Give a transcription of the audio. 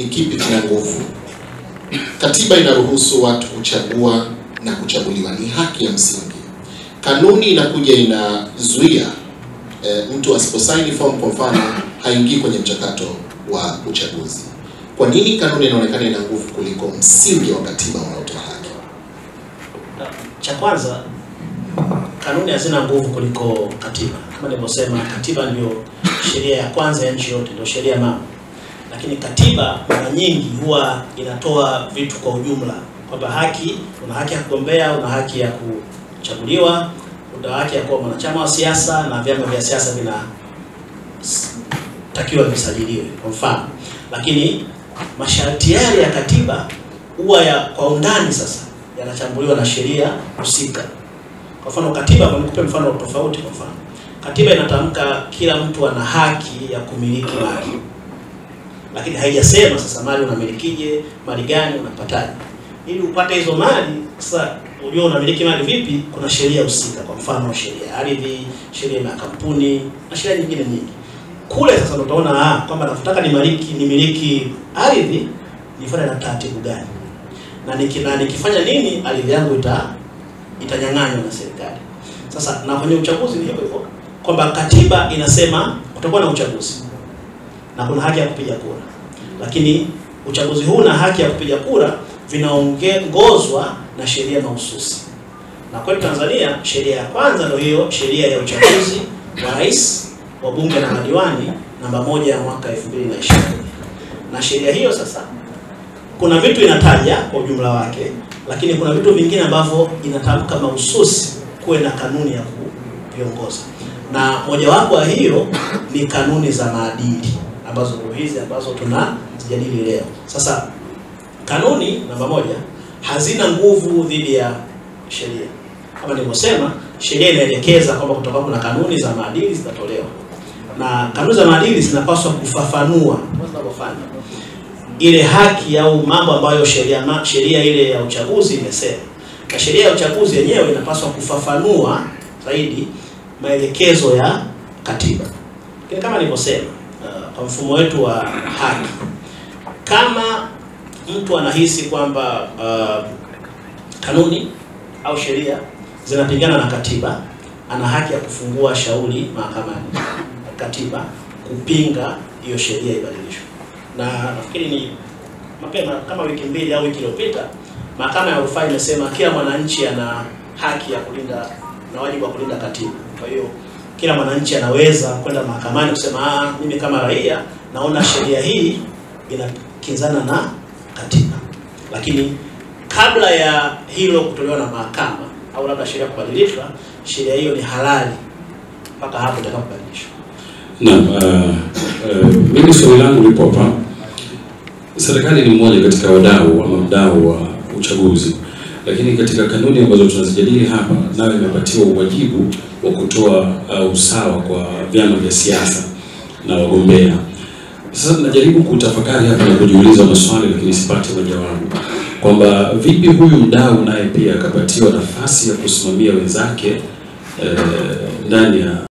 ni kipi kina nguvu? Katiba inaruhusu watu kuchagua na kuchaguliwa, ni haki ya msingi. Kanuni inakuja inazuia mtu asiposaini form kwa mfano haingii kwenye mchakato wa uchaguzi. Kwa nini kanuni inaonekana ina nguvu kuliko msingi wa katiba unaotoa haki? Cha kwanza, kanuni hazina nguvu kuliko katiba. Kama nilivyosema, katiba ndio sheria ya kwanza ya nchi yote, ndio sheria mama. Lakini katiba mara nyingi huwa inatoa vitu kwa ujumla, kwamba una haki ya kugombea, una haki ya kuchaguliwa, una haki ya kuwa mwanachama wa siasa, na vyama vya siasa vinatakiwa visajiliwe kwa mfano. Lakini masharti yale ya katiba huwa kwa undani sasa yanachambuliwa na sheria husika. Kwa mfano katiba, nikupe mfano tofauti. Kwa mfano katiba inatamka kila mtu ana haki ya kumiliki mali, lakini haijasema sasa mali unamilikije, mali gani unapataje. Ili upate hizo mali sasa ujue unamiliki mali vipi, kuna sheria husika. Kwa mfano sheria ya ardhi, sheria ya kampuni na sheria nyingine nyingi. Kule sasa utaona kwamba nataka nimiliki ardhi, nifanye na taratibu gani, na nikifanya nini ardhi yangu itanyang'anywa na serikali. Sasa na kwenye uchaguzi ni hivyo, kwamba katiba inasema kutakuwa na uchaguzi na kuna haki ya kupiga kura, lakini uchaguzi huu na haki ya kupiga kura vinaongozwa na sheria mahususi. Na kwetu Tanzania sheria ya kwanza ndio hiyo sheria ya uchaguzi wa rais, wa bunge na madiwani namba 1 ya mwaka 2020. Na sheria hiyo sasa kuna vitu inataja kwa ujumla wake, lakini kuna vitu vingine ambavyo inatamka mahususi kuwe na kanuni ya kuviongoza. Na mojawapo wa hiyo ni kanuni za maadili ambazo ndio hizi ambazo tunazijadili leo. Sasa kanuni namba 1 hazina nguvu dhidi ya sheria. Kama nilivyosema, sheria inaelekeza kwamba kutakuwa kuna kanuni za maadili zitatolewa. Na kanuni za maadili zinapaswa kufafanua tunapofanya ile haki au mambo ambayo sheria ile ya uchaguzi imesema. Na sheria ya uchaguzi yenyewe inapaswa kufafanua zaidi maelekezo ya katiba. Kama nilivyosema, kwa mfumo wetu wa haki, kama mtu anahisi kwamba kanuni au sheria zinapingana na katiba, ana haki ya kufungua shauri mahakamani katiba kupinga hiyo sheria ibadilishwe. Na nafikiri ni mapema kama wiki 2 au wiki iliyopita, mahakama ya rufaa imesema kila mwananchi ana haki ya kulinda na wajibu wa kulinda katiba. Kwa hiyo kila mwananchi anaweza kwenda mahakamani kusema mimi kama raia naona sheria hii inakinzana na katiba. Lakini kabla ya hilo kutolewa na mahakama au labda sheria kubadilishwa, sheria hiyo ni halali mpaka hapo itakapobadilishwa. Mimi swali langu lipo hapa. Serikali ni mmoja katika wadau ama mdau wa uchaguzi, lakini katika kanuni ambazo tunazijadili hapa nayo imepatiwa wajibu wa kutoa usawa kwa vyama vya siasa na wagombea. Sasa najaribu kutafakari hapa na kujiuliza maswali lakini sipati majawabu, kwamba vipi huyu mdau naye pia akapatiwa nafasi ya kusimamia wenzake ndani ya